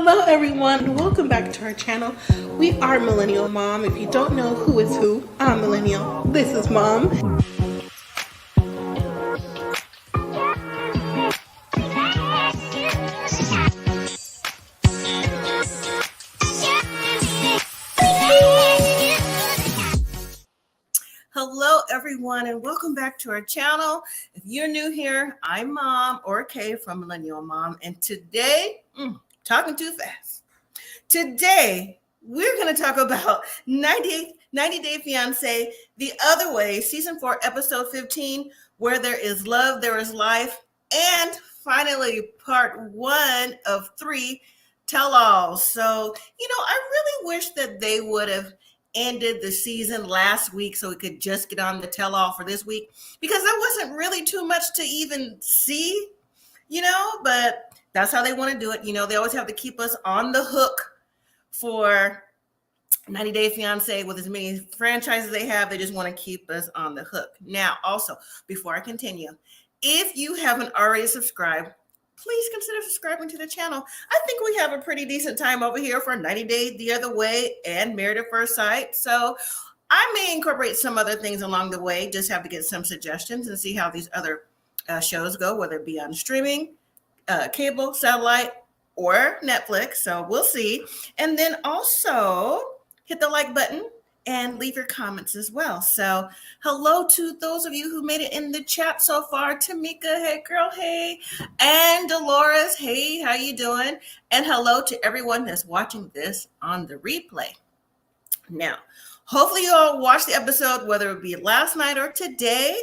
Hello everyone, welcome back to our channel. We are Millennial Mom. If you don't know who is who, I'm Millennial. This is Mom. Hello everyone and welcome back to our channel. If you're new here, I'm Mom or Kay from Millennial Mom, and today, talking too fast. Today, we're going to talk about 90 Day Fiancé, The Other Way, Season 4, Episode 15, Where There Is Love, There Is Life, and finally, Part 1 of 3, Tell-Alls. So, I really wish that they would have ended the season last week so we could just get on the tell-all for this week, because there wasn't really too much to even see, but that's how they want to do it. They always have to keep us on the hook for 90 Day Fiancé. With as many franchises they have, they just want to keep us on the hook. Now, also, before I continue, if you haven't already subscribed, please consider subscribing to the channel. I think we have a pretty decent time over here for 90 Day The Other Way and Married at First Sight. So I may incorporate some other things along the way. Just have to get some suggestions and see how these other shows go, whether it be on streaming, cable, satellite, or Netflix. So we'll see. And then also hit the like button and leave your comments as well. So hello to those of you who made it in the chat so far. Tamika, hey girl, hey. And Dolores, hey, how you doing? And hello to everyone that's watching this on the replay. Now, hopefully you all watched the episode, whether it be last night or today.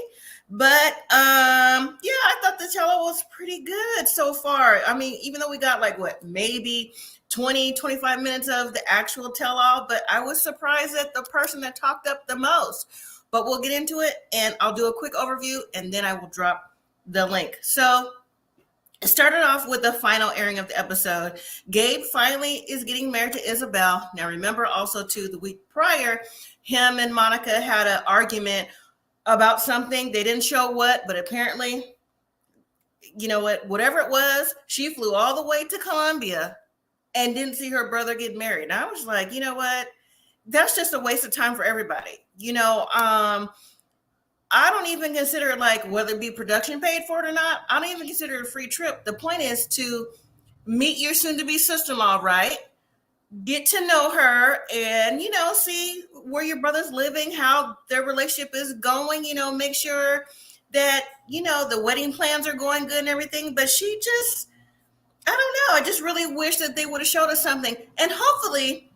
But I thought the tell-all was pretty good so far. I mean, even though we got maybe 20-25 minutes of the actual tell-all, but I was surprised at the person that talked up the most. But we'll get into it, and I'll do a quick overview, and then I will drop the link. So it started off with the final airing of the episode. Gabe finally is getting married to Isabel. Now, remember also, too, the week prior, him and Monica had an argument about something. They didn't show what, but apparently, whatever it was, she flew all the way to Colombia and didn't see her brother get married. And I was like, you know what? That's just a waste of time for everybody. I don't even consider it whether it be production paid for it or not. I don't even consider it a free trip. The point is to meet your soon-to-be sister-in-law, right? Get to know her and, see where your brother's living, how their relationship is going, make sure that, the wedding plans are going good and everything. But she just, I don't know. I just really wish that they would have showed us something. And hopefully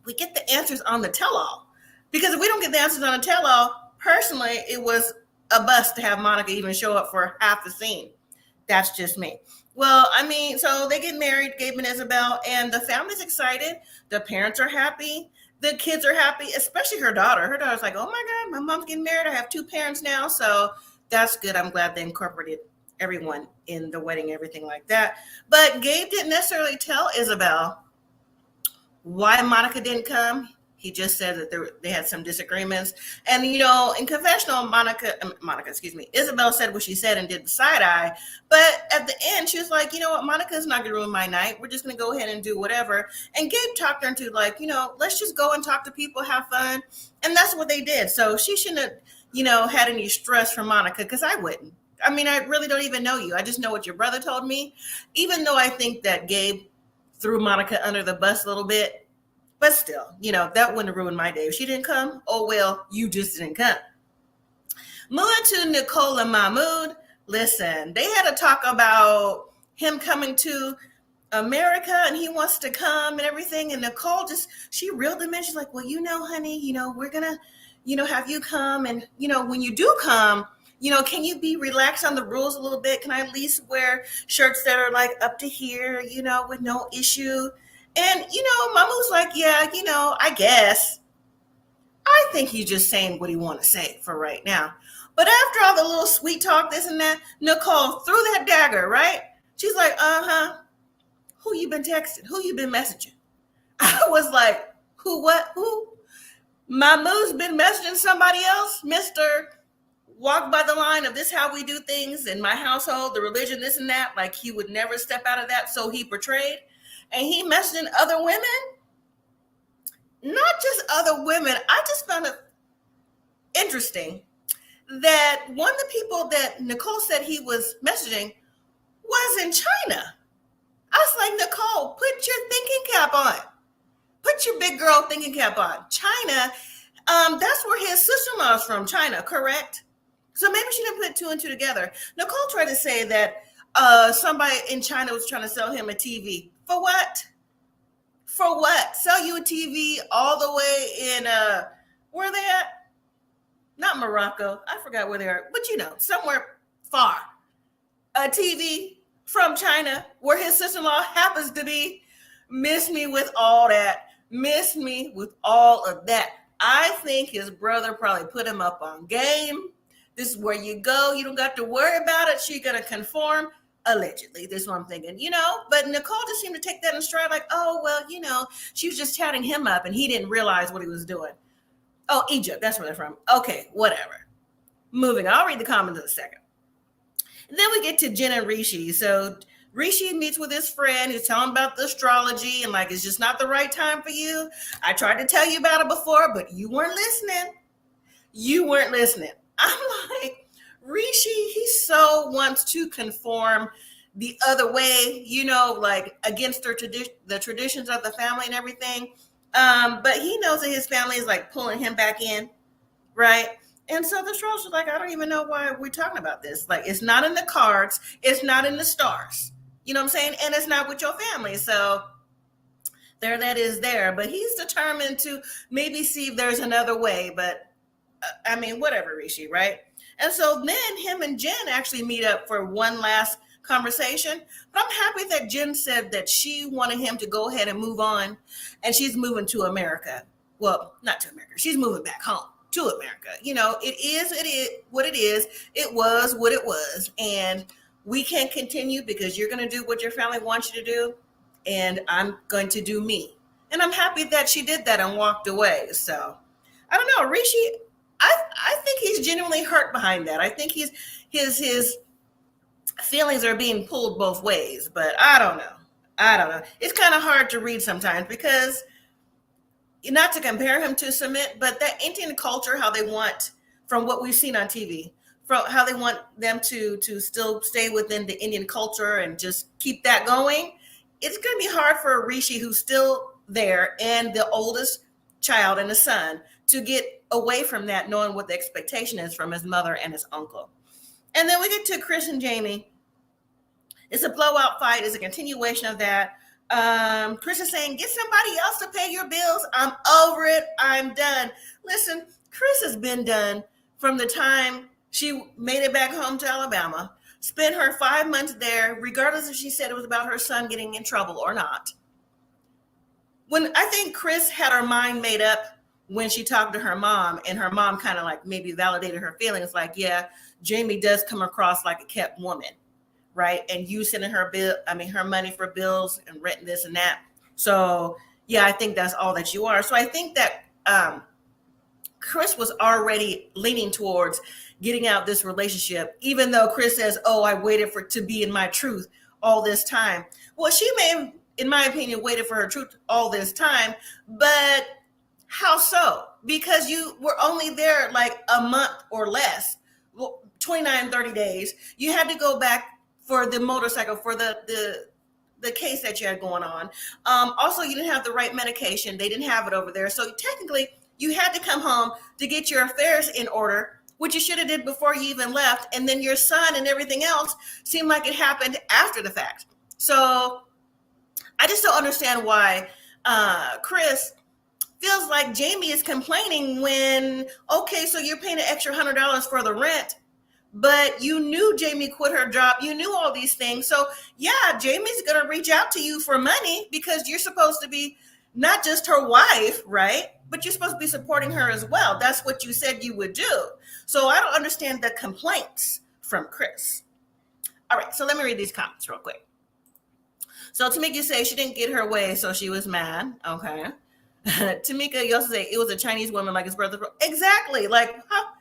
we get the answers on the tell-all. Because if we don't get the answers on the tell-all, personally, it was a bust to have Monica even show up for half the scene. That's just me. Well, so they get married, Gabe and Isabel, and the family's excited. The parents are happy. The kids are happy, especially her daughter. Her daughter's like, oh my God, my mom's getting married. I have 2 parents now. So that's good. I'm glad they incorporated everyone in the wedding, everything like that. But Gabe didn't necessarily tell Isabel why Monica didn't come. He just said that they had some disagreements. And, in confessional, Isabel said what she said and did the side eye. But at the end, she was like, you know what, Monica's not going to ruin my night. We're just going to go ahead and do whatever. And Gabe talked her into let's just go and talk to people, have fun. And that's what they did. So she shouldn't have, had any stress from Monica, because I wouldn't. I really don't even know you. I just know what your brother told me, even though I think that Gabe threw Monica under the bus a little bit. But still, that wouldn't have ruined my day. If she didn't come, oh, well, you just didn't come. Moving to Nicole and Mahmoud. Listen, they had to talk about him coming to America and he wants to come and everything. And Nicole she reeled him in. She's like, well, honey, we're going to, have you come. And, when you do come, can you be relaxed on the rules a little bit? Can I at least wear shirts that are up to here, with no issue? And, Mama's like, yeah, I guess. I think he's just saying what he want to say for right now. But after all the little sweet talk, this and that, Nicole threw that dagger, right? She's like, who you been texting? Who you been messaging? I was like, who, what, who? Mahmoud's been messaging somebody else? Mr. Walk by the line of this how we do things in my household, the religion, this and that. Like he would never step out of that. So he portrayed. and he messaging other women. Not just other women. I just found it interesting that one of the people that Nicole said he was messaging was in China. I was like, Nicole, put your thinking cap on. Put your big girl thinking cap on. China, that's where his sister-in-law is from, China, correct? So maybe she didn't put two and two together. Nicole tried to say that somebody in China was trying to sell him a TV. For what? For what? Sell you a TV all the way in, where they at? Not Morocco. I forgot where they are. But somewhere far. A TV from China where his sister-in-law happens to be. Miss me with all that. Miss me with all of that. I think his brother probably put him up on game. This is where you go. You don't got to worry about it. She's going to conform. Allegedly. This is what I'm thinking, But Nicole just seemed to take that in stride like, oh, well, she was just chatting him up and he didn't realize what he was doing. Oh, Egypt. That's where they're from. Okay, whatever. Moving. I'll read the comments in a second. And then we get to Jen and Rishi. So Rishi meets with his friend who's telling about the astrology and like, it's just not the right time for you. I tried to tell you about it before, but you weren't listening. You weren't listening. I'm like, Rishi, he so wants to conform the other way, like against the traditions of the family and everything. But he knows that his family is like pulling him back in, right? And so the astrologer's like, I don't even know why we're talking about this. Like, it's not in the cards. It's not in the stars. You know what I'm saying? And it's not with your family. So there that is there. But he's determined to maybe see if there's another way. But whatever, Rishi, right? And so then him and Jen actually meet up for one last conversation. But I'm happy that Jen said that she wanted him to go ahead and move on. And she's moving to America. Well, not to America. She's moving back home to America. It is what it is. It was what it was. And we can't continue because you're going to do what your family wants you to do. And I'm going to do me. And I'm happy that she did that and walked away. So I don't know, Rishi, I think he's genuinely hurt behind that. I think his feelings are being pulled both ways, but I don't know. It's kind of hard to read sometimes because not to compare him to Sumit, but that Indian culture, how they want, from what we've seen on TV, from how they want them to still stay within the Indian culture and just keep that going. It's going to be hard for Rishi, who's still there, and the oldest child and the son, to get away from that, knowing what the expectation is from his mother and his uncle. And then we get to Chris and Jamie. It's a blowout fight. It's a continuation of that. Chris is saying, get somebody else to pay your bills. I'm over it. I'm done. Listen, Chris has been done from the time she made it back home to Alabama, spent her 5 months there, regardless if she said it was about her son getting in trouble or not. When I think Chris had her mind made up when she talked to her mom, and her mom kind of like maybe validated her feelings, like, yeah, Jamie does come across like a kept woman, right? And you sending her her money for bills and rent and this and that. So yeah, I think that's all that you are. So I think that Chris was already leaning towards getting out this relationship, even though Chris says, oh, I waited for to be in my truth all this time. Well, she may have, in my opinion, waited for her truth all this time, but how so? Because you were only there like a month or less, 29, 30 days. You had to go back for the motorcycle, for the case that you had going on. Also, you didn't have the right medication. They didn't have it over there. So technically, you had to come home to get your affairs in order, which you should have did before you even left. And then your son and everything else seemed like it happened after the fact. So I just don't understand why Chris feels like Jamie is complaining when, okay, so you're paying an extra $100 for the rent, but you knew Jamie quit her job. You knew all these things. So yeah, Jamie's going to reach out to you for money because you're supposed to be not just her wife, right? But you're supposed to be supporting her as well. That's what you said you would do. So I don't understand the complaints from Chris. All right, so let me read these comments real quick. So Tamika says she didn't get her way, so she was mad. Okay. Tamika, you also say it was a Chinese woman like his brother. Exactly. Like, huh?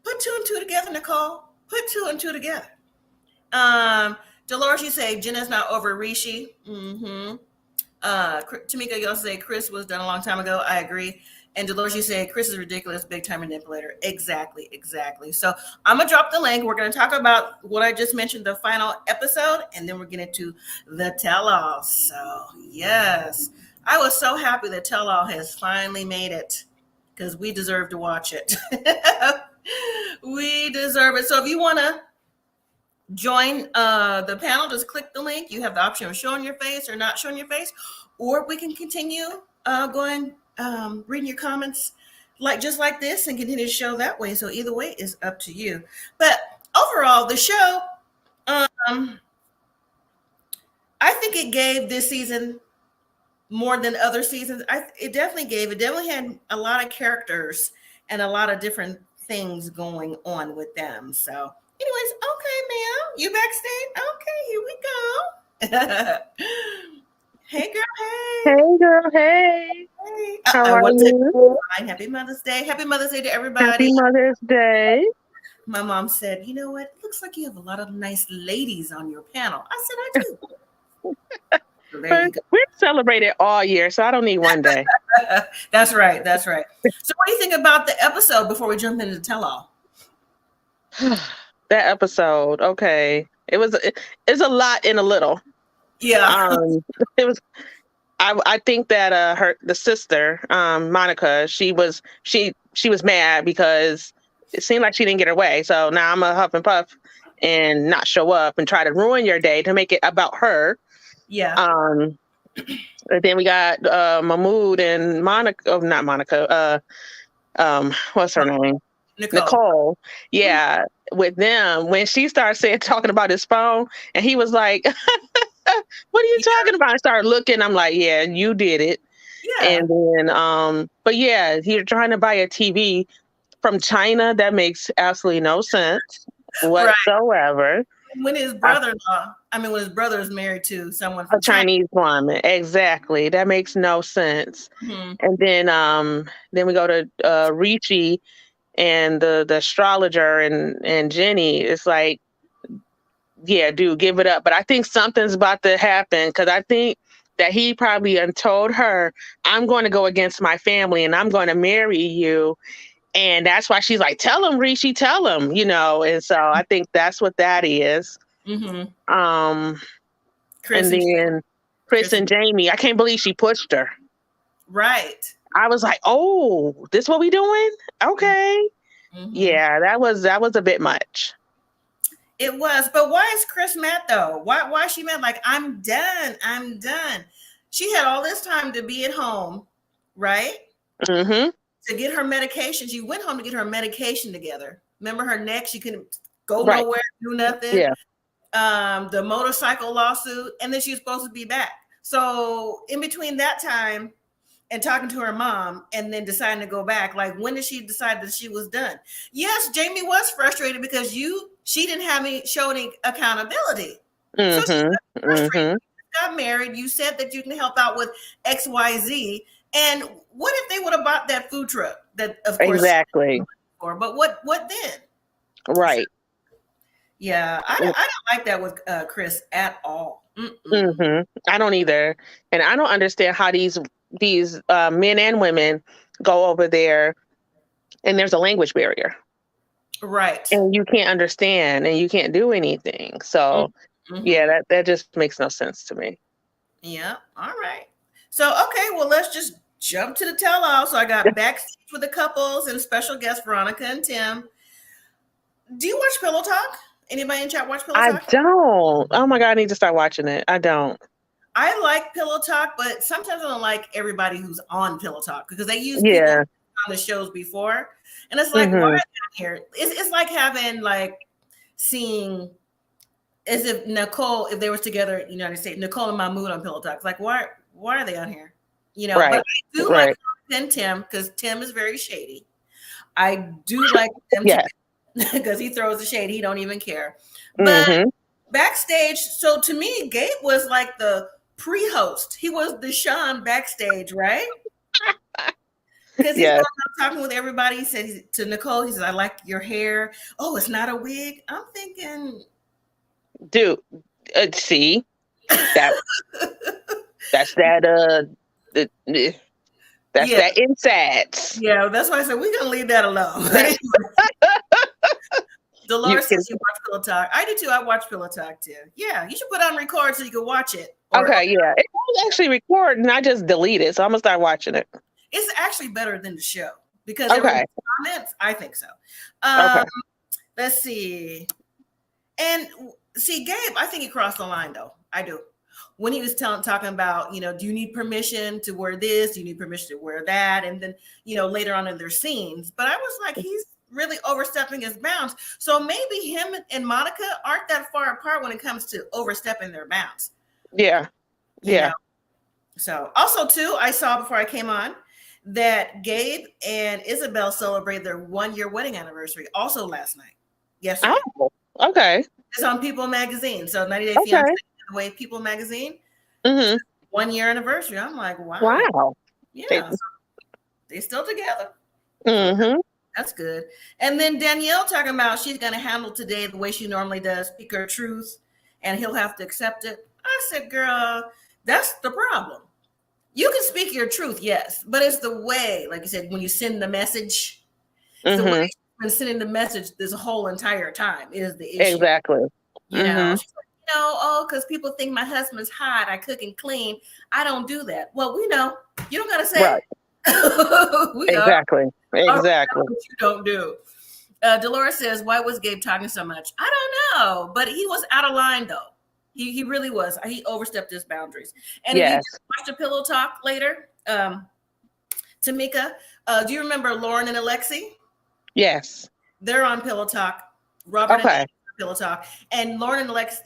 Put two and two together, Nicole. Put two and two together. Dolores, you say Jenna's not over Rishi. Mm-hmm. Tamika, you also say Chris was done a long time ago. I agree. And Dolores, you say Chris is ridiculous, big time manipulator. Exactly, exactly. So I'm gonna drop the link. We're gonna talk about what I just mentioned, the final episode, and then we're getting to the tell-all. So yes, I was so happy that tell-all has finally made it because we deserve to watch it. We deserve it. So if you wanna join the panel, just click the link. You have the option of showing your face or not showing your face, or we can continue going reading your comments just like this and continue to show that way. So either way is up to you. But overall, the show, I think it gave this season more than other seasons. It definitely had a lot of characters and a lot of different things going on with them. So anyways, okay, ma'am, you backstage? Okay, here we go. Hey, girl, hey. Hey, girl, hey. Hey. How are you? Happy Mother's Day. Happy Mother's Day to everybody. Happy Mother's Day. My mom said, you know what? It looks like you have a lot of nice ladies on your panel. I said, I do. So we're celebrated all year, so I don't need one day. That's right. That's right. So what do you think about the episode before we jump into the tell-all? That episode, okay. It's a lot in a little. Yeah. It was. I think that the sister, Monica, she was mad because it seemed like she didn't get her way. So now I'm a huff and puff and not show up and try to ruin your day to make it about her. Yeah. And then we got Mahmoud and Monica. Oh, not Monica. What's her name? Nicole. Yeah. With them, when she started talking about his phone, and he was like, what are you talking about? I started looking. I'm like, yeah, you did it. Yeah. And then, but yeah, you're trying to buy a TV from China. That makes absolutely no sense whatsoever. Right. When his brother-in-law, when his brother is married to someone from a Chinese woman. Exactly. That makes no sense. Mm-hmm. And then we go to Richie and the astrologer and Jenny. It's like, yeah, dude, give it up. But I think something's about to happen because I think that he probably told her, I'm going to go against my family and I'm going to marry you. And that's why she's like, tell him, Rishi, tell him, And so I think that's what that is. Mm-hmm. Chris and Jamie, I can't believe she pushed her. Right. I was like, oh, this what we doing? Okay. Mm-hmm. Yeah, that was a bit much. It was, but why is Chris mad though? Why is she mad? Like, I'm done. She had all this time to be at home, right? Mm-hmm. To get her medication. She went home to get her medication together. Remember her neck? She couldn't go nowhere, do nothing. Yeah. The motorcycle lawsuit, and then she was supposed to be back. So in between that time and talking to her mom and then deciding to go back, like, when did she decide that she was done? Yes, Jamie was frustrated because she didn't show any accountability. Mm-hmm. So she was frustrated. Mm-hmm. You got married. You said that you can help out with XYZ. And what if they would have bought that food truck? That, of course, exactly. But what then? Right. Yeah, I don't like that with Chris at all. Mm-hmm. I don't either, and I don't understand how these men and women go over there, and there's a language barrier. Right. And you can't understand and you can't do anything. So yeah, that just makes no sense to me. Yeah. All right. So, okay, well, let's just jump to the tell-all. So I got backstage with the couples and special guests, Veronica and Tim. Do you watch Pillow Talk? Anybody in chat watch Pillow Talk? I don't. Oh my God, I need to start watching it. I don't. I like Pillow Talk, but sometimes I don't like everybody who's on Pillow Talk because they use people on the shows before. And it's like, why are they on here? It's like seeing as if Nicole, if they were together in the United States, Nicole and Mahmoud on Pillow Talk. It's like, why are they on here? Right. But I do like Tim because Tim is very shady. I do like Tim because he throws the shade. He don't even care. But backstage, so to me, Gabe was like the pre-host. He was the Sean backstage, right? Because he's going talking with everybody. He said to Nicole, he said, I like your hair. Oh, it's not a wig. I'm thinking, dude, See that that's that that's Yeah. that insides. Yeah, that's why I said we're gonna leave that alone. Dolores says you watch Pillow Talk. I do too. I watch Pillow Talk too. Yeah, you should put on record so you can watch it. Okay, yeah. It was actually recording. I just deleted it, so I'm gonna start watching it. It's actually better than the show because comments. I think so. Okay. Let's see. And see, Gabe, I think he crossed the line though. I do. When he was talking about, do you need permission to wear this? Do you need permission to wear that? And then, later on in their scenes. But I was like, he's really overstepping his bounds. So maybe him and Monica aren't that far apart when it comes to overstepping their bounds. Yeah. Yeah. So also too, I saw before I came on that Gabe and Isabel celebrated their 1-year wedding anniversary also last night. Yesterday. Oh, okay. It's on People magazine. So 90 Day Fiancé, the way People magazine. 1-year anniversary. I'm like, wow. Wow. Yeah. They're still together. That's good. And then Danielle talking about she's going to handle today the way she normally does, speak her truth, and he'll have to accept it. I said, girl, that's the problem. You can speak your truth, yes, but it's the way, like you said, when you send the message, it's the way you've been sending the message this whole entire time is the issue. Exactly. She's like, because people think my husband's hot, I cook and clean. I don't do that. Well, we know. You don't got to say it. Exactly. Exactly. What you don't do. Dolores says, why was Gabe talking so much? I don't know, but he was out of line though. He really was. He overstepped his boundaries. And if you watch the Pillow Talk later, Tamika, do you remember Lauren and Alexi? Yes. They're on Pillow Talk. Robert and Pillow Talk. And Lauren and Alex,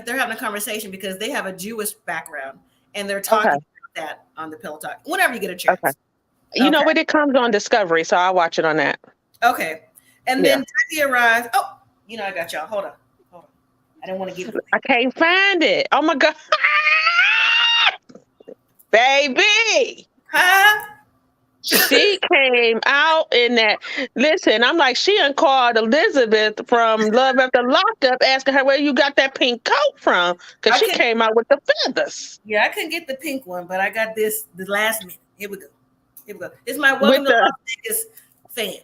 they're having a conversation because they have a Jewish background and they're talking about that on the Pillow Talk. Whenever you get a chance. Okay. You know what? It comes on Discovery, so I'll watch it on that. Okay. And then Teddy arrives. Oh, I got y'all. Hold on. I don't want to give it. I can't find it. Oh my God. Baby. Huh? She came out in that. Listen, I'm like, she done called Elizabeth from Love After Locked Up asking her where you got that pink coat from. Because she came out with the feathers. Yeah, I couldn't get the pink one, but I got this the last minute. Here we go. It's my Welcome to Las Vegas fan.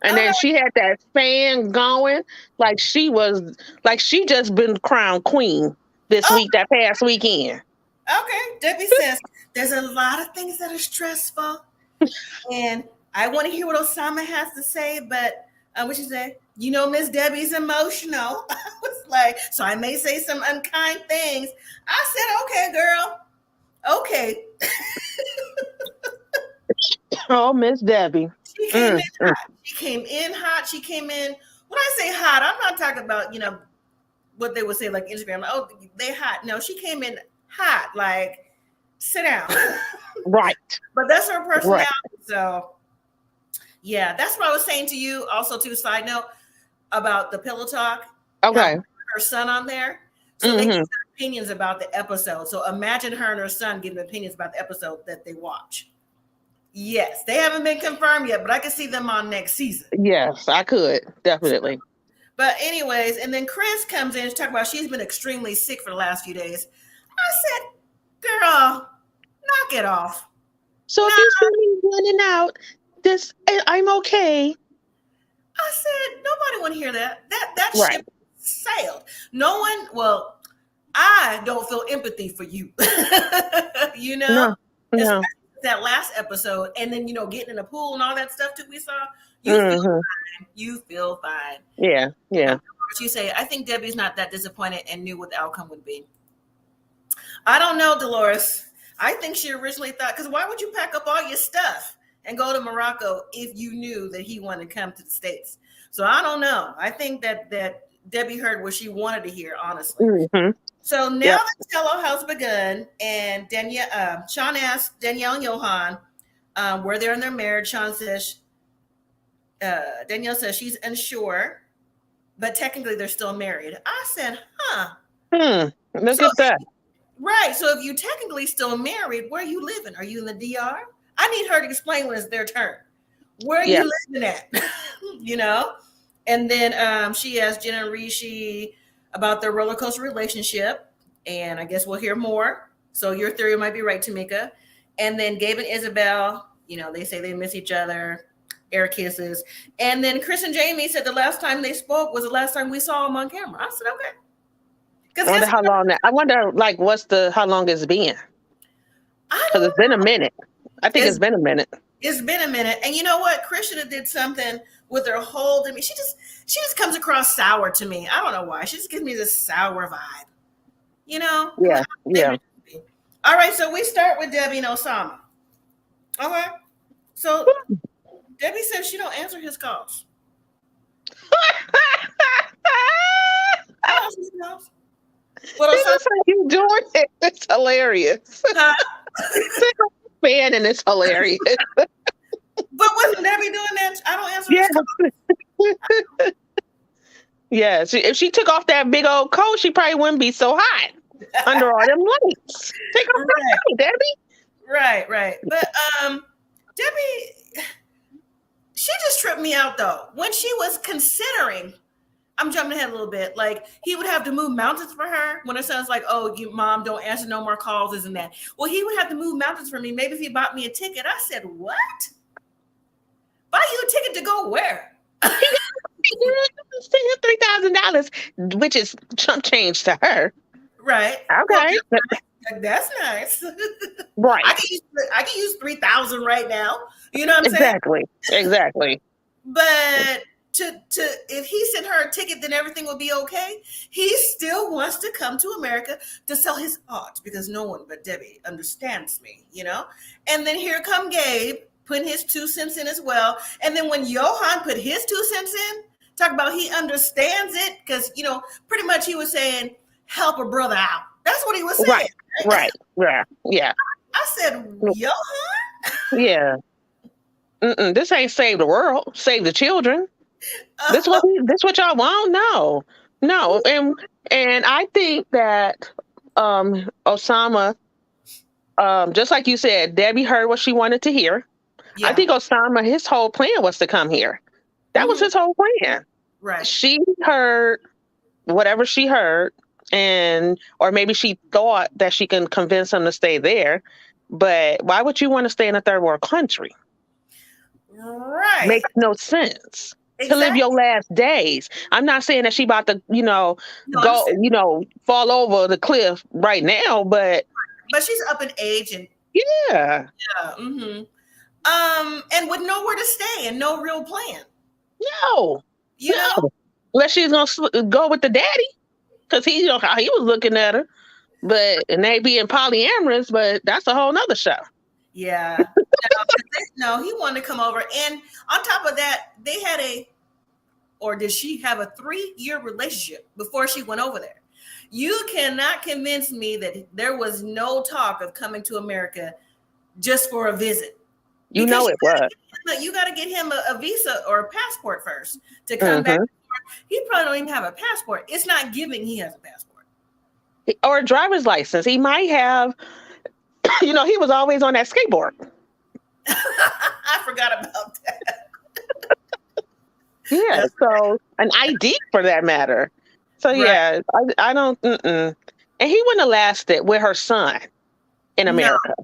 And then she had that fan going like she just been crowned queen this week, that past weekend. Okay. Debbie says, there's a lot of things that are stressful. And I want to hear what Osama has to say, but what she said, Miss Debbie's emotional. I was like, so I may say some unkind things. I said, okay, girl. Okay. Oh, Miss Debbie. She came in hot. She came in. When I say hot, I'm not talking about, what they would say like Instagram. Like, oh, they hot. No, she came in hot. Like, sit down. Right. But that's her personality. Right. So, yeah, that's what I was saying to you. Also, too, side note about the Pillow Talk. Okay. Her son on there. So they give their opinions about the episode. So imagine her and her son giving opinions about the episode that they watch. Yes, they haven't been confirmed yet, but I can see them on next season. Yes, I could. Definitely. But anyways, and then Chris comes in to talk about she's been extremely sick for the last few days. I said, girl, knock it off. So if you see me running out, I'm okay. I said, nobody want to hear that. That ship sailed. No one, well, I don't feel empathy for you. No. That last episode, and then getting in the pool and all that stuff too. We saw you feel fine. Yeah. You say, I think Debbie's not that disappointed and knew what the outcome would be. I don't know, Dolores. I think she originally thought, because why would you pack up all your stuff and go to Morocco if you knew that he wanted to come to the States? So I don't know. I think that Debbie heard what she wanted to hear, honestly. So now the Tello has begun, and Sean asked Danielle and Johan where they're in their marriage. Sean says, Danielle says she's unsure, but technically they're still married. I said, look at that. Right. So if you technically still married, where are you living? Are you in the DR? I need her to explain when it's their turn. Where are you living at? And then she asked Jen and Rishi, about their roller coaster relationship. And I guess we'll hear more. So your theory might be right, Tamika. And then Gabe and Isabel, they say they miss each other, air kisses. And then Chris and Jamie said the last time they spoke was the last time we saw them on camera. I said, okay. I wonder how long that. I wonder, like, how long it's been? Because it's been a minute. I think it's been a minute. It's been a minute. And you know what? Chris should have did something with her hold. I mean, she just comes across sour to me. I don't know why. She just gives me this sour vibe. Yeah. All right, so we start with Debbie and Osama. Okay. So Debbie says she don't answer his calls. But Osama, you doing it? It's hilarious. Fan, and it's hilarious. But wasn't Debbie doing that? I don't answer his calls. Yeah, if she took off that big old coat, she probably wouldn't be so hot under all them lights. Take off that coat, Debbie. Right. But Debbie, she just tripped me out though. When she was considering, I'm jumping ahead a little bit, like he would have to move mountains for her when her son's like, oh, you mom, don't answer no more calls, isn't that? Well, he would have to move mountains for me. Maybe if he bought me a ticket. I said, what? Buy you a ticket to go where? $3,000, which is chump change to her. Right. Okay. Well, that's nice. Right. I can use 3,000 right now. You know what I'm saying? Exactly. But to if he sent her a ticket, then everything will be okay. He still wants to come to America to sell his art because no one but Debbie understands me, And then here come Gabe putting his 2 cents in as well. And then when Johan put his 2 cents in, talk about he understands it because, pretty much he was saying, help a brother out. That's what he was saying. Right. Yeah. I said, Johan? Yeah. This ain't save the world, save the children. This what y'all want? No. And I think that Osama, just like you said, Debbie heard what she wanted to hear. Yeah. I think Osama, his whole plan was to come here. That was his whole plan. Right. She heard whatever she heard, or maybe she thought that she can convince him to stay there. But why would you want to stay in a third world country? Right. Makes no sense. Exactly. To live your last days. I'm not saying that she about to, fall over the cliff right now, but she's up in age and yeah. Mm-hmm. And with nowhere to stay and no real plan. No. Unless she's gonna go with the daddy, because he was looking at her, and they being polyamorous, but that's a whole nother show. Yeah. No, he wanted to come over. And on top of that, they had did she have a 3-year relationship before she went over there? You cannot convince me that there was no talk of coming to America just for a visit. It was. You got to get him a visa or a passport first to come back. He probably don't even have a passport. It's not giving he has a passport. Or a driver's license. He might have, he was always on that skateboard. I forgot about that. Yeah, so an ID for that matter. So yeah, I don't, And he wouldn't have lasted with her son in America.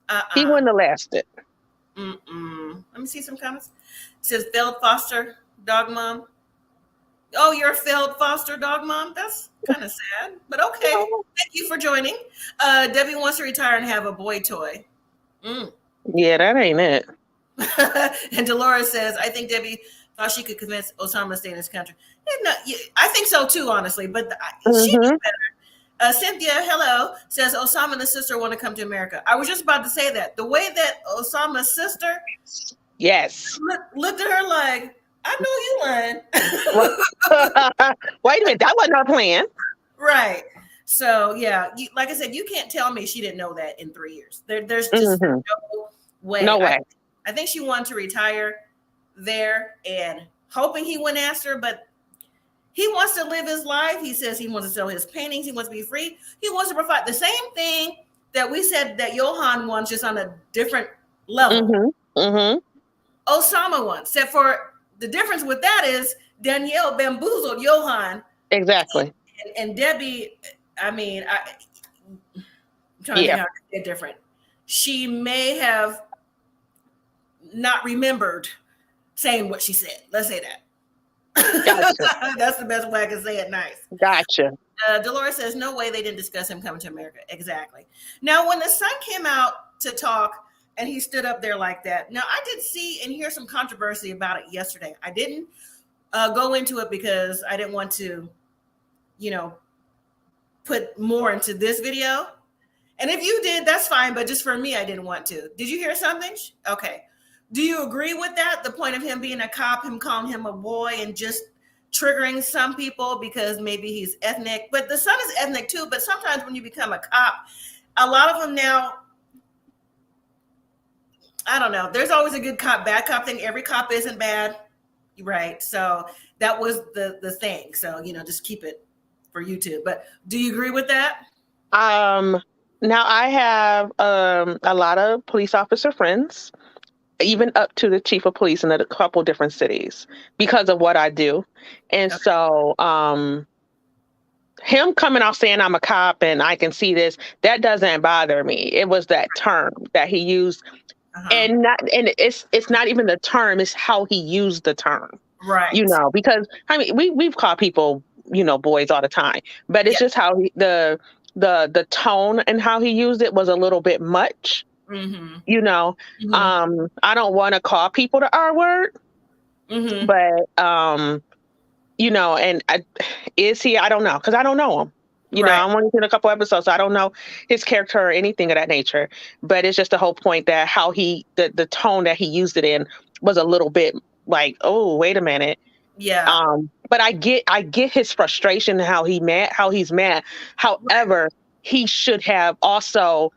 No. He wouldn't have lasted. Let me see some comments. It says failed foster dog mom. Oh, you're a failed foster dog mom? That's kind of sad, but okay. Thank you for joining. Debbie wants to retire and have a boy toy. Yeah, that ain't it. And Dolores says, I think Debbie thought she could convince Osama to stay in this country. I think so too, honestly, but she'd be better. Cynthia, hello, says Osama and his sister want to come to America. I was just about to say that. The way that Osama's sister looked at her like, I know you lying. Wait a minute, that wasn't our plan. Right. So, yeah, like I said, you can't tell me she didn't know that in 3 years. There's just no way. No way. I think she wanted to retire there and hoping he wouldn't ask her, but he wants to live his life. He says he wants to sell his paintings. He wants to be free. He wants to provide the same thing that we said that Johan wants, just on a different level. Osama wants, except for the difference with that is Danielle bamboozled Johan. Exactly. And Debbie, I mean, I'm trying to think how to say it different. She may have not remembered saying what she said. Let's say that. Gotcha. That's the best way I can say it nice. Gotcha. Dolores says, no way they didn't discuss him coming to America. Exactly. Now, when the son came out to talk and he stood up there like that. Now, I did see and hear some controversy about it yesterday. I didn't go into it because I didn't want to, put more into this video. And if you did, that's fine. But just for me, I didn't want to. Did you hear something? Okay. Do you agree with that? The point of him being a cop, him calling him a boy and just triggering some people because maybe he's ethnic, but the son is ethnic too. But sometimes when you become a cop, a lot of them now, I don't know. There's always a good cop, bad cop thing. Every cop isn't bad. Right. So that was the thing. So, just keep it for YouTube. But do you agree with that? Now I have a lot of police officer friends, even up to the chief of police in a couple different cities because of what I do. And so him coming out saying I'm a cop and I can see this, that doesn't bother me. It was that term that he used. And it's not even the term, it's how he used the term. Right. Because I mean we've called people, boys all the time, but it's just how the tone and how he used it was a little bit much. I don't want to call people the R word, but is he? I don't know, because I don't know him. I'm only in a couple episodes, so I don't know his character or anything of that nature. But it's just the whole point that how the tone that he used it in was a little bit like, oh, wait a minute. Yeah. But I get his frustration, how he's mad. However, he should have also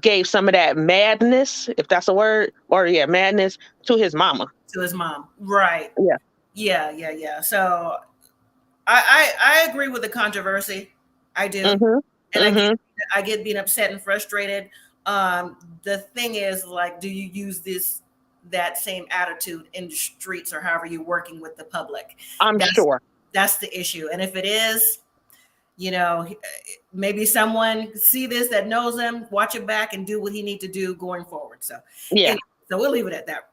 gave some of that madness, if that's a word, madness to his mama. To his mom. Right. Yeah. Yeah. So I agree with the controversy. I do. And I get being upset and frustrated. The thing is, like, do you use that same attitude in the streets or however you're working with the public? I'm sure. That's the issue. And if it is, maybe someone see this that knows him, watch it back and do what he need to do going forward. So anyway, so we'll leave it at that.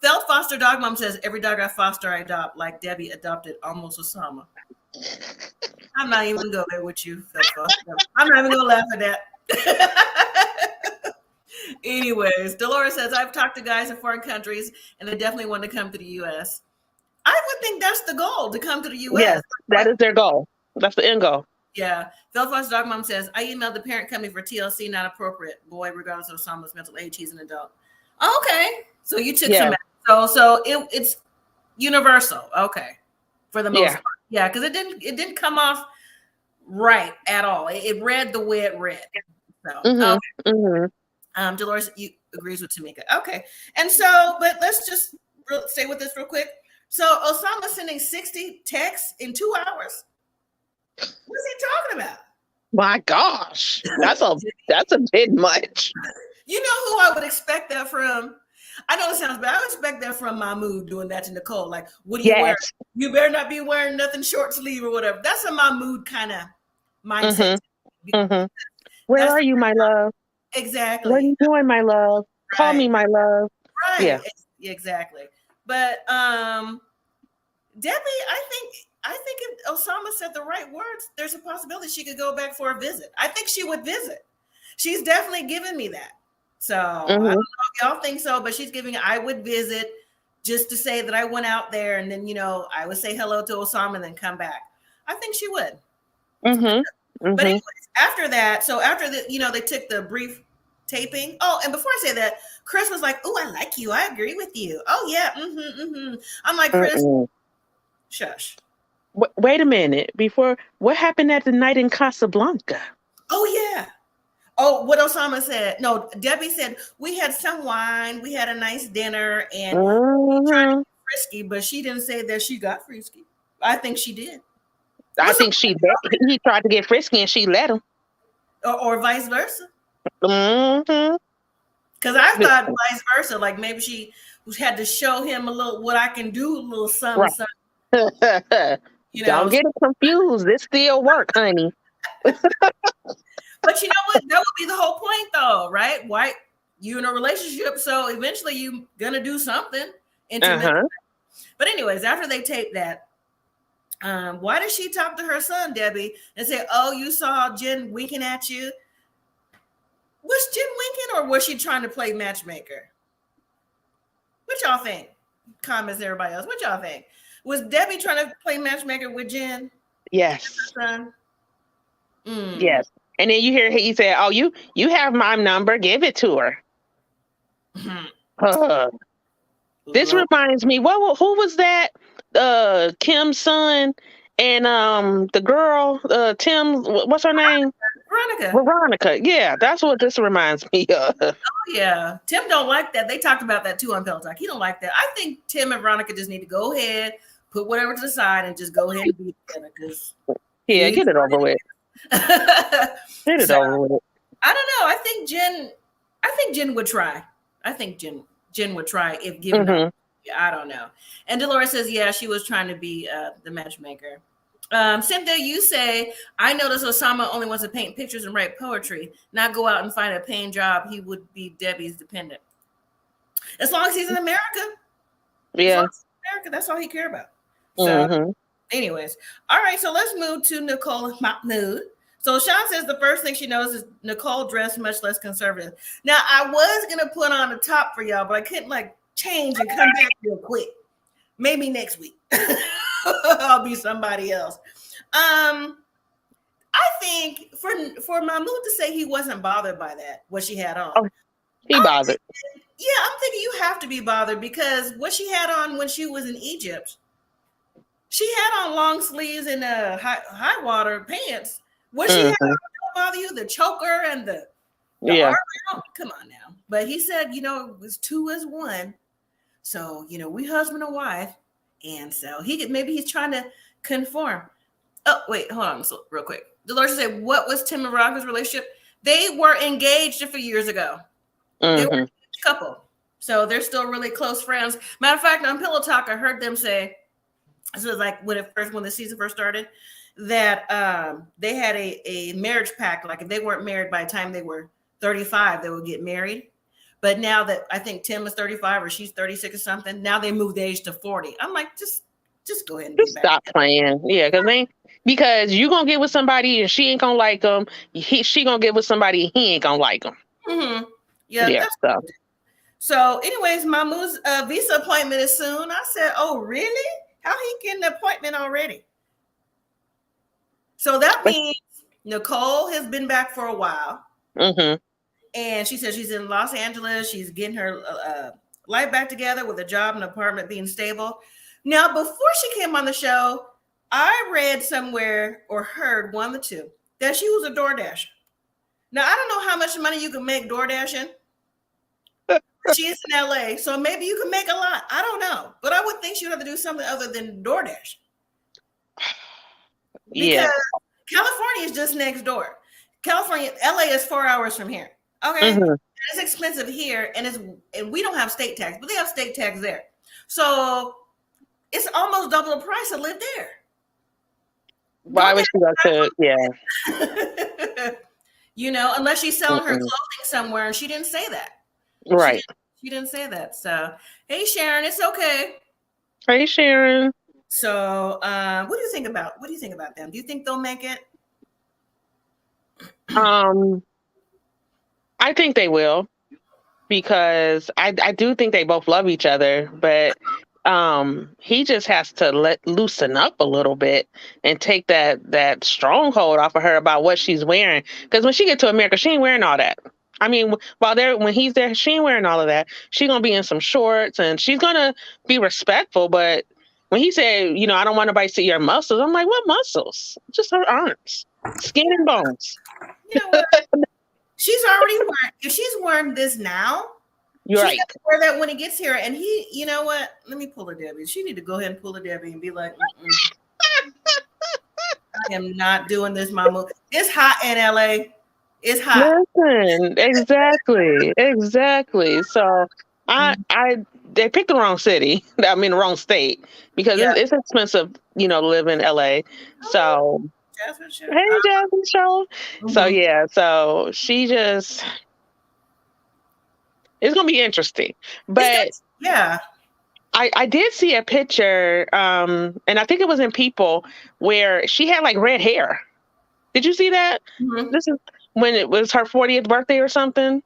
Felt Foster Dog Mom says, every dog I foster, I adopt, like Debbie adopted almost Osama. I'm not even going to go there with you, Felt Foster. I'm not even going to laugh at that. Anyways, Dolores says, I've talked to guys in foreign countries and they definitely want to come to the U.S. I would think that's the goal, to come to the U.S. Yes, that is their goal. That's the end goal. Yeah. Belfast Dog Mom says, I emailed the parent company for TLC, not appropriate. Boy, regardless of Osama's mental age, he's an adult. Okay. So you took some. So it's universal. Okay. For the most part. Yeah, because it didn't come off right at all. It read the way it read. So Dolores agrees with Tamika. Okay. And so, but let's just stay with this real quick. So Osama sending 60 texts in 2 hours. What's he talking about? My gosh, that's a bit much. You know who I would expect that from? I know it sounds bad. I would expect that from Mahmoud doing that to Nicole. Like, what are you wearing? You better not be wearing nothing short sleeve or whatever. That's a Mahmoud kind of mindset. Where are you, my love? Exactly. What are you doing, my love? Call me, my love. Right. Yeah. Exactly. But Debbie, I think if Osama said the right words, there's a possibility she could go back for a visit. I think she would visit. She's definitely given me that. So I don't know if y'all think so, but she's giving, I would visit just to say that I went out there and then, I would say hello to Osama and then come back. I think she would. But anyways, after that, so after they took the brief taping. Oh, and before I say that, Chris was like, oh, I like you. I agree with you. Oh, yeah. I'm like, Chris, shush. Wait a minute. What happened at the night in Casablanca? Oh, yeah. Oh, what Osama said. No, Debbie said, we had some wine. We had a nice dinner and we tried to get frisky, but she didn't say that she got frisky. I think she did. I think he tried to get frisky and she let him. Or vice versa. Because I thought vice versa. Like maybe she had to show him a little what I can do, a little something. You Don't know, get it confused. This still work, honey. but you know what? That would be the whole point, though, right? Why you in a relationship, so eventually you gonna do something intimate. Uh-huh. But anyways, after they tape that, why did she talk to her son, Debbie, and say, "Oh, you saw Jen winking at you"? Was Jen winking, or was she trying to play matchmaker? What y'all think? Comments, everybody else. What y'all think? Was Debbie trying to play matchmaker with Jen? Yes. Son? Yes. And then you hear he said, "Oh, you have my number. Give it to her." This reminds me. Who was that? Kim's son and the girl. Tim. What's her name? Veronica. Yeah, that's what this reminds me of. Oh yeah, Tim don't like that. They talked about that too on Peloton. He don't like that. I think Tim and Veronica just need to go ahead, put whatever to the side, and just go ahead and be together. Because get it over with. Get it over with. I don't know. I think Jen would try. I think Jen would try if given. I don't know. And Dolores says, yeah, she was trying to be the matchmaker. Cynthia, you say, I noticed Osama only wants to paint pictures and write poetry, not go out and find a paying job. He would be Debbie's dependent. As long as he's in America. Yeah. America, that's all he cares about. So, anyways. All right, so let's move to Nicole and Mahmoud. So Sean says the first thing she knows is Nicole dressed much less conservative. Now, I was going to put on a top for y'all, but I couldn't change and come back real quick. Maybe next week. I'll be somebody else. I think for Mahmoud to say he wasn't bothered by that, what she had on. Oh, he bothered. I'm thinking you have to be bothered because what she had on when she was in Egypt, she had on long sleeves and high water pants. What she had on don't bother you? The choker and the arm out? Come on now. But he said, it was 2 is 1. So, we husband and wife. And so he's trying to conform. Oh, wait, hold on real quick. Dolores said, what was Tim and Veronica's relationship? They were engaged a few years ago. They were a couple. So they're still really close friends. Matter of fact, on Pillow Talk, I heard them say, this was like when the season first started, that they had a marriage pact. Like if they weren't married by the time they were 35, they would get married. But now that I think Tim is 35 or she's 36 or something, now they moved the age to 40. I'm like, just go ahead and just stop playing. Yeah, because you gonna get with somebody and she ain't gonna like them. She gonna get with somebody and he ain't gonna like them. Mm-hmm. Yeah. So, anyways, Mahmoud's visa appointment is soon. I said, "Oh, really? How he getting an appointment already?" So that means Nicole has been back for a while. And she says she's in Los Angeles. She's getting her life back together with a job and apartment being stable. Now, before she came on the show, I read somewhere or heard one of the two that she was a DoorDasher. Now, I don't know how much money you can make DoorDashing. She is in LA, so maybe you can make a lot. I don't know. But I would think she would have to do something other than DoorDash. Because California is just next door. LA is 4 hours from here. Okay. It's expensive here, and we don't have state tax, but they have state tax there. So it's almost double the price to live there. Why would she go to unless she's selling her clothing somewhere, and she didn't say that. Right. She didn't say that. So hey Sharon, it's okay. Hey Sharon. So what do you think about them? Do you think they'll make it? I think they will, because I do think they both love each other, but he just has to loosen up a little bit and take that stronghold off of her about what she's wearing. Because when she get to America, she ain't wearing all that. I mean, when he's there, she ain't wearing all of that. She's gonna be in some shorts and she's gonna be respectful. But when he said, I don't want nobody to see your muscles, I'm like, what muscles? Just her arms, skin and bones. She's already wearing. If she's wearing this now, you're right. Wear that when he gets here. And he, you know what? Let me pull a Debbie. She need to go ahead and pull a Debbie and be like, I am not doing this, Mama. It's hot in LA. It's hot. Listen, exactly. So I they picked the wrong city. I mean, the wrong state because it's expensive, to live in LA. So, Jasmine Show. hey, Jasmine Show. So yeah, so she just it's gonna be interesting. But yeah, I did see a picture, and I think it was in People where she had like red hair. Did you see that? This is when it was her 40th birthday or something.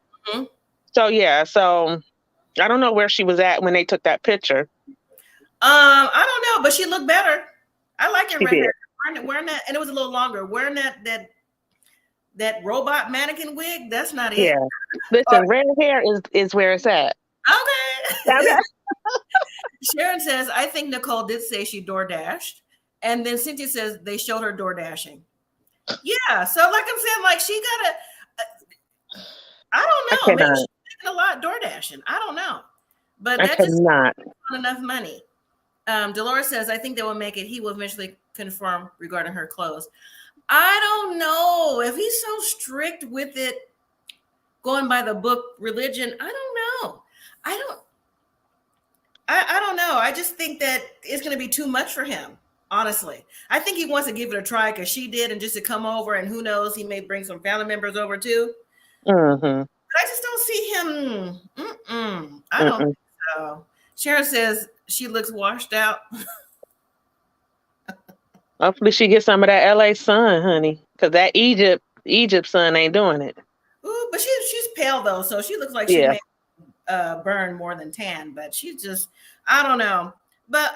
So yeah, so I don't know where she was at when they took that picture. I don't know, but she looked better. I like it She red did. hair. Wearing that, and it was a little longer. Wearing that robot mannequin wig, that's not it. Yeah. Listen, red hair is where it's at. Okay. Sharon says, I think Nicole did say she door dashed. And then Cynthia says they showed her door dashing. Yeah. So like I'm saying, like she got I don't know. Maybe she's making a lot door dashing. I don't know. But that's just not enough money. Dolores says, I think they will make it. He will eventually confirm regarding her clothes. I don't know if he's so strict with it, going by the book religion. I don't know. I don't know. I just think that it's going to be too much for him. Honestly, I think he wants to give it a try because she did, and just to come over, and who knows, he may bring some family members over too. But I just don't see him. I don't think so. Sharon says she looks washed out. Hopefully she gets some of that LA sun, honey, because that Egypt sun ain't doing it. Ooh, but she's pale though, so she looks like she may burn more than tan. But she's just, I don't know. But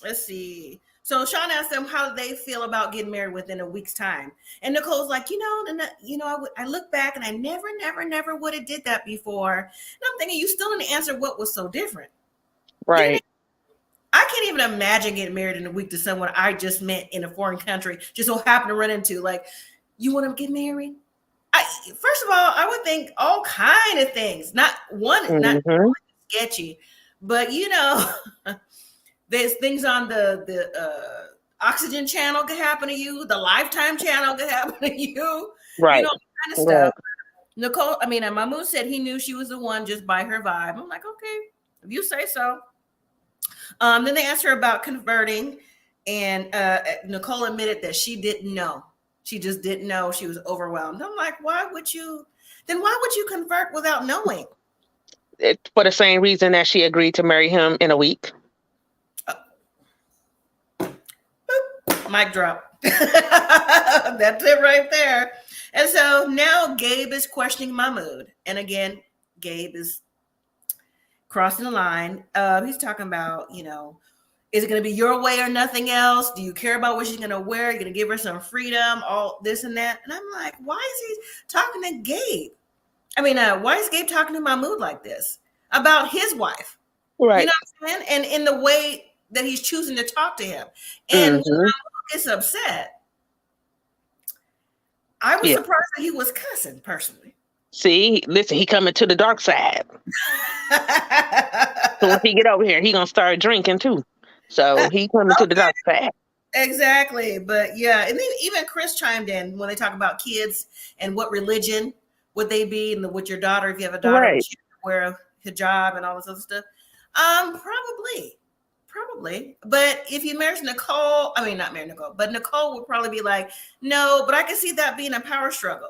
let's see. So Sean asked them how they feel about getting married within a week's time, and Nicole's like, I look back and I never would have did that before. And I'm thinking, you still didn't answer what was so different, right? I can't even imagine getting married in a week to someone I just met in a foreign country, just so happened to run into. Like, you want to get married? First of all, I would think all kind of things, not not sketchy, but there's things on the Oxygen channel could happen to you. The Lifetime channel could happen to you. Right. Kind of stuff. Mahmoud said he knew she was the one just by her vibe. I'm like, okay, if you say so. Then they asked her about converting, and Nicole admitted that she didn't know. She just didn't know. She was overwhelmed. I'm like, why would you convert without knowing? For the same reason that she agreed to marry him in a week. Mic drop. That's it right there. And so now Gabe is questioning Mahmoud. And again, Gabe is crossing the line. He's talking about, is it going to be your way or nothing else? Do you care about what she's going to wear? You're going to give her some freedom, all this and that. And I'm like, why is he talking to Gabe? Why is Gabe talking to Mahmoud like this about his wife? Right. You know what I'm saying? And in the way that he's choosing to talk to him. And when Mahmoud gets upset, I was surprised that he was cussing personally. See, listen, he coming to the dark side. So once he get over here, he gonna start drinking too. So he coming to the dark side. Exactly. But yeah, and then even Chris chimed in when they talk about kids and what religion would they be, and with your daughter, if you have a daughter, right, wear a hijab and all this other stuff. Probably. But if you marry Nicole, not marry Nicole, but Nicole would probably be like, no, but I can see that being a power struggle.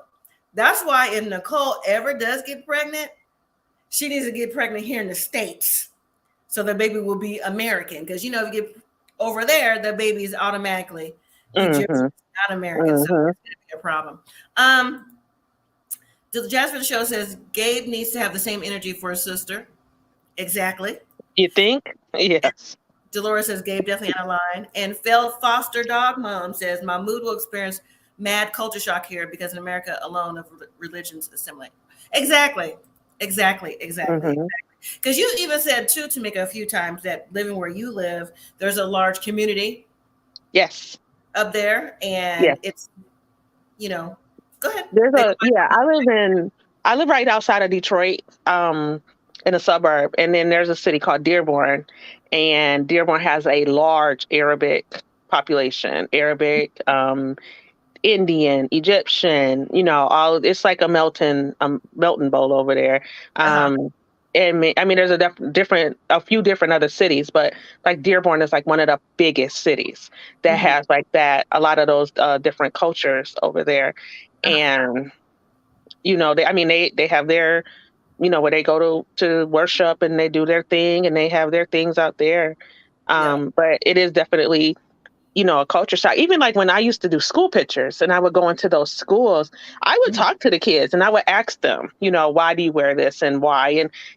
That's why if Nicole ever does get pregnant, she needs to get pregnant here in the States. So the baby will be American. Because, if you get over there, the baby is automatically Egyptian, not American. So it's going to be a problem. The Jasmine Show says Gabe needs to have the same energy for his sister. Exactly. You think? Yes. Dolores says Gabe definitely on the line. And Phil Foster Dog Mom says Mahmoud will experience mad culture shock here because in America alone of religions assimilate. Exactly. Because you even said too, Tamika, a few times that living where you live, there's a large community. Yes. Up there, and it's, go ahead. I live right outside of Detroit, in a suburb, and then there's a city called Dearborn, and Dearborn has a large Arabic population. Indian, Egyptian, it's like a melting bowl over there. I mean, there's a few different other cities, but like Dearborn is like one of the biggest cities that Mhm. has like that, a lot of those different cultures over there. And, they have their, where they go to worship and they do their thing and they have their things out there. Yeah. But it is definitely, a culture shock. Even like when I used to do school pictures and I would go into those schools, I would Mhm. talk to the kids and I would ask them, why do you wear this and why?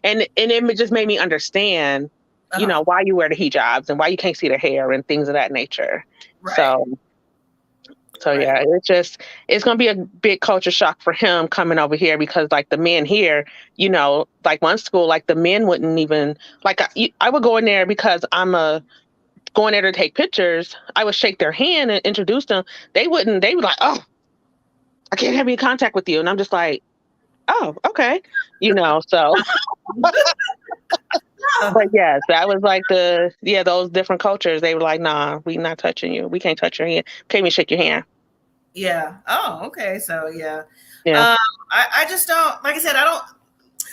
And it just made me understand, Uh-huh. why you wear the hijabs and why you can't see the hair and things of that nature. Right. So Right. yeah, it's gonna be a big culture shock for him coming over here because like the men here, like one school, like the men wouldn't even like I would go in there because I'm a going there to take pictures, I would shake their hand and introduce them. They wouldn't. They were like, "Oh, I can't have any contact with you," and I'm just like, "Oh, okay," So, Yeah. but yes, that was like those different cultures. They were like, "Nah, we not touching you. We can't touch your hand. Can't even shake your hand." Yeah. Oh, okay. So yeah. Yeah. Um, I just don't, like I said, I don't,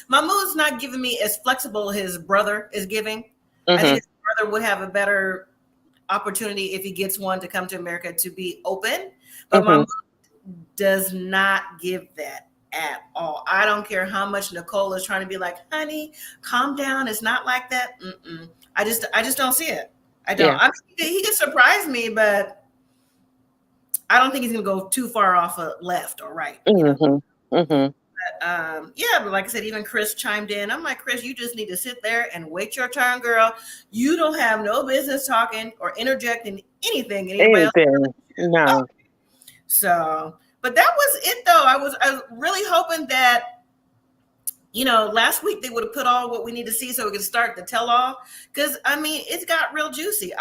Mahmoud's not giving me as flexible his brother is giving. I think Mhm. his brother would have a better opportunity if he gets one to come to America to be open. But Mhm. Mahmoud does not give that at all. I don't care how much Nicole is trying to be like, honey, calm down. It's not like that. Mm-mm. I just don't see it. I don't. Yeah. I mean, he can surprise me, but I don't think he's going to go too far off of left or right. Mhm. Mhm. Yeah, but like I said, even Chris chimed in. I'm like, Chris, you just need to sit there and wait your turn, girl. You don't have no business talking or interjecting anything in anybody else. Anything. No. So, but that was it though. I was really hoping that, last week they would have put all what we need to see so we could start the tell all. Cause I mean, it's got real juicy.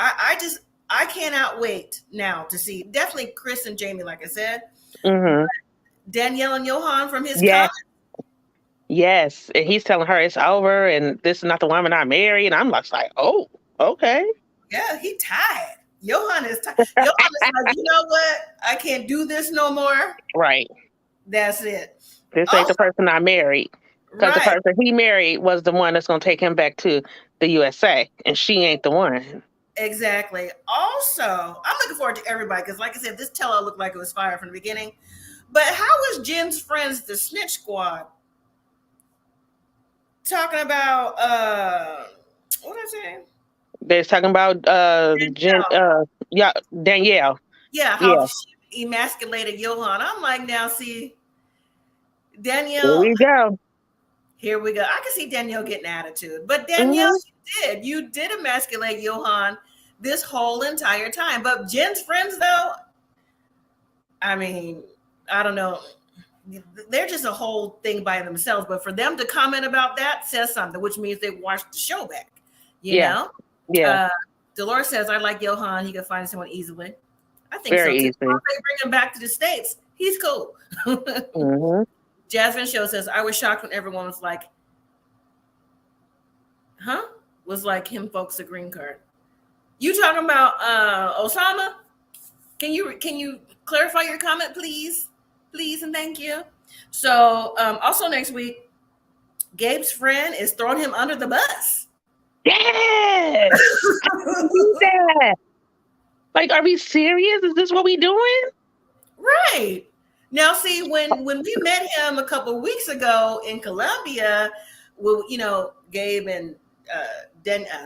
I cannot wait now to see definitely Chris and Jamie, like I said, Mhm. Danielle and Johan from his Yes. comment. Yes. And he's telling her it's over and this is not the woman I married. And I'm like, oh, okay. Yeah, he tired. Johan is tired. Johan is like, you know what? I can't do this no more. Right. That's it. This ain't Also, the person I married. Because the right. person he married was the one that's going to take him back to the USA. And she ain't the one. Exactly. Also, I'm looking forward to everybody because, like I said, this tell-all looked like it was fire from the beginning. But how was Jen's friends, the Snitch Squad, talking about what did I say? They're talking about Danielle. Danielle. Yeah, how Yeah. she emasculated Johan. I'm like, now see, There Danielle, we go. here we go. I can see Danielle getting attitude, but Danielle, Hmm. you did emasculate Johan this whole entire time. But Jen's friends, though, I mean, I don't know. They're just a whole thing by themselves. But for them to comment about that says something, which means they watched the show back. You Yeah. know, Yeah. Dolores says, "I like Johan. He can find someone easily." I think so Very too. easy. If they bring him back to the States, he's cool. Hmm. Jasmine Show says, "I was shocked when everyone was like, huh?" Was like him folks a green card. You talking about Osama? Can you clarify your comment, please? Please and thank you. So also next week, Gabe's friend is throwing him under the bus. Yes. Do that. Like, are we serious? Is this what we doing? Right. Now, see, when we met him a couple of weeks ago in Colombia, well, Gabe and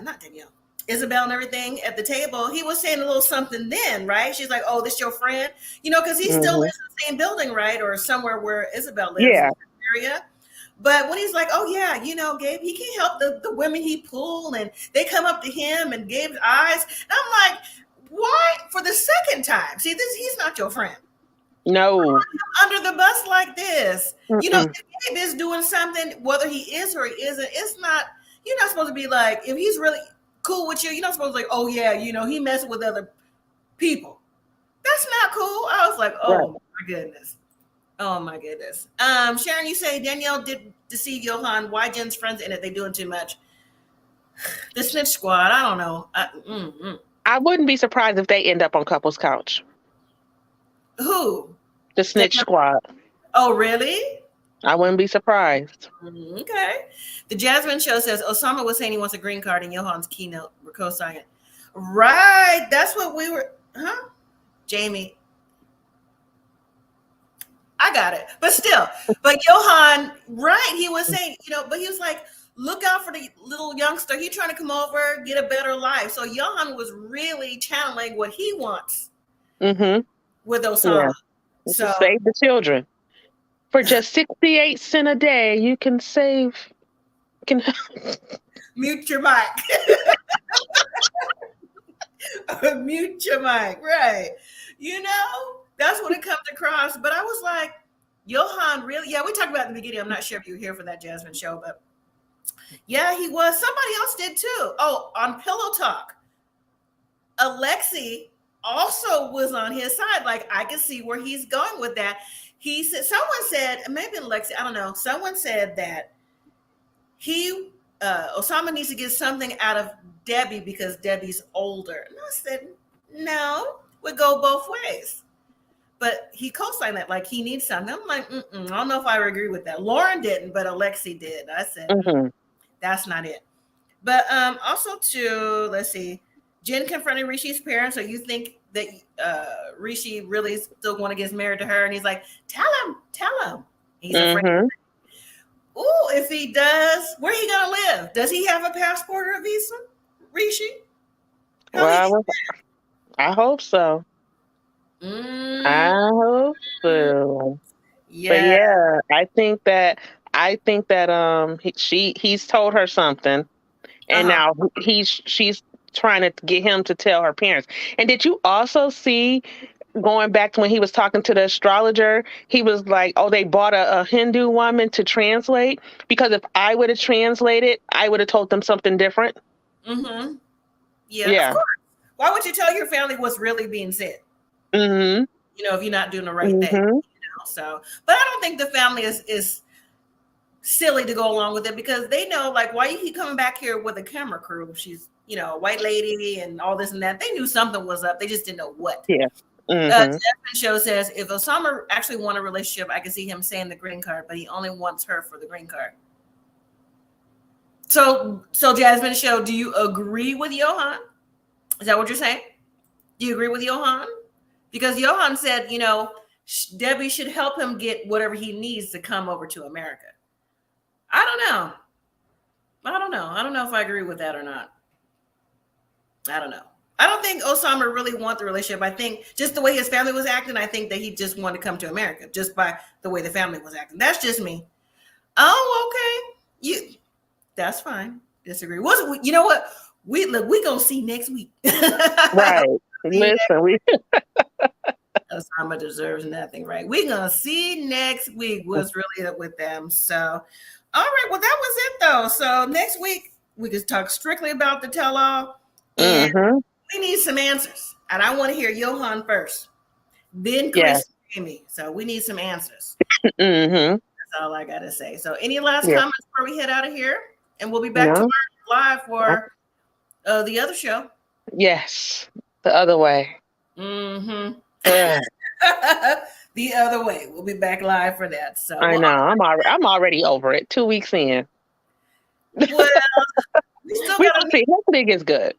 not Danielle, Isabel and everything at the table, he was saying a little something then, right? She's like, "Oh, this your friend?" Because he still Hmm. lives in the same building, right? Or somewhere where Isabel lives in Yeah. the area. But when he's like, "Oh yeah, Gabe, he can't help the women he pulled, and they come up to him and Gabe's eyes." And I'm like, why for the second time? See, he's not your friend No. under the bus like this. Mm-mm. If Gabe is doing something, whether he is or he isn't, it's not, you're not supposed to be like, if he's really cool with you, you're not supposed to be like, oh yeah, he messing with other people. That's not cool. I was like, Right. oh my goodness. Oh my goodness. Sharon, you say Danielle did deceive Johan. Why Jen's friends in it? They doing too much. The snitch squad, I don't know. I wouldn't be surprised if they end up on couple's couch. Who? The snitch squad. Oh, really? I wouldn't be surprised. Okay. The Jasmine Show says Osama was saying he wants a green card in Johan's keynote. We're co-signing. Right. That's what we were. Huh? Jamie. I got it. But still. But Johan, right. He was saying, but he was like, look out for the little youngster. He's trying to come over, get a better life. So Johan was really channeling what he wants with Osama. Yeah. So save the children. For just 68 cents a day, you can save. Mute your mic. Mute your mic. Right. That's what it comes across. But I was like, Johan, really? Yeah, we talked about it in the beginning. I'm not sure if you were here for that Jasmine Show, but yeah, he was. Somebody else did too. Oh, on Pillow Talk, Alexi also was on his side. Like, I can see where he's going with that. He said, someone said, maybe Alexi, I don't know. Someone said that Osama needs to get something out of Debbie because Debbie's older. And I said, no, we go both ways. But he co-signed that, like he needs something. I'm like, I don't know if I agree with that. Lauren didn't, but Alexi did. I said, that's not it. But also to, let's see, Jen confronting Rishi's parents. So you think that Rishi really still want to get married to her? And he's like, tell him. He's afraid. Ooh, if he does, where he gonna live? Does he have a passport or a visa, Rishi? Well, I hope so. I hope so. Yeah. But yeah, I think that he's told her something, and now she's trying to get him to tell her parents. And did you also see, going back to when he was talking to the astrologer, he was like, oh, they bought a Hindu woman to translate, because if I would have translated, I would have told them something different. Yeah. Of course. Why would you tell your family what's really being said? If you're not doing the right thing. So, but I don't think the family is silly to go along with it, because they know, like, why you keep coming back here with a camera crew? She's, a white lady and all this and that. They knew something was up. They just didn't know what. Yeah. Jasmine Show says, if Osama actually want a relationship, I can see him saying the green card, but he only wants her for the green card. So Jasmine Show, do you agree with Johan? Is that what you're saying? Do you agree with Johan? Because Johan said, Debbie should help him get whatever he needs to come over to America. I don't know. I don't know if I agree with that or not. I don't know. I don't think Osama really wants the relationship. I think just the way his family was acting, I think that he just wanted to come to America just by the way the family was acting. That's just me. Oh, okay. That's fine. Disagree. You know what? We gonna see next week. Right. Listen, Osama deserves nothing, right? We're gonna see next week what's really up with them. So, all right. Well, that was it though. So next week we can talk strictly about the tell-all. And we need some answers. And I want to hear Johan first. Then Chris and Amy. So we need some answers. That's all I gotta say. So any last comments before we head out of here? And we'll be back tomorrow live for the other show. Yes. The other way. The other way. We'll be back live for that. So I know. I'm already over it. 2 weeks in. Well, we still gotta see. Hopefully it gets good.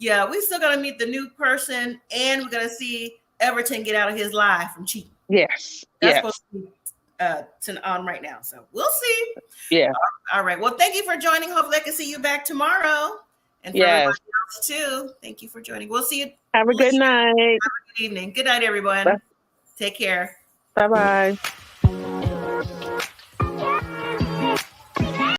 Yeah, we still gotta meet the new person, and we gotta see Everton get out of his life from cheating. Yes. That's supposed to be on right now. So we'll see. Yeah. All right. Well, thank you for joining. Hopefully I can see you back tomorrow. And for everybody else too. Thank you for joining. We'll see you. Have a good night. Have a good evening. Good night, everyone. Bye. Take care. Bye-bye.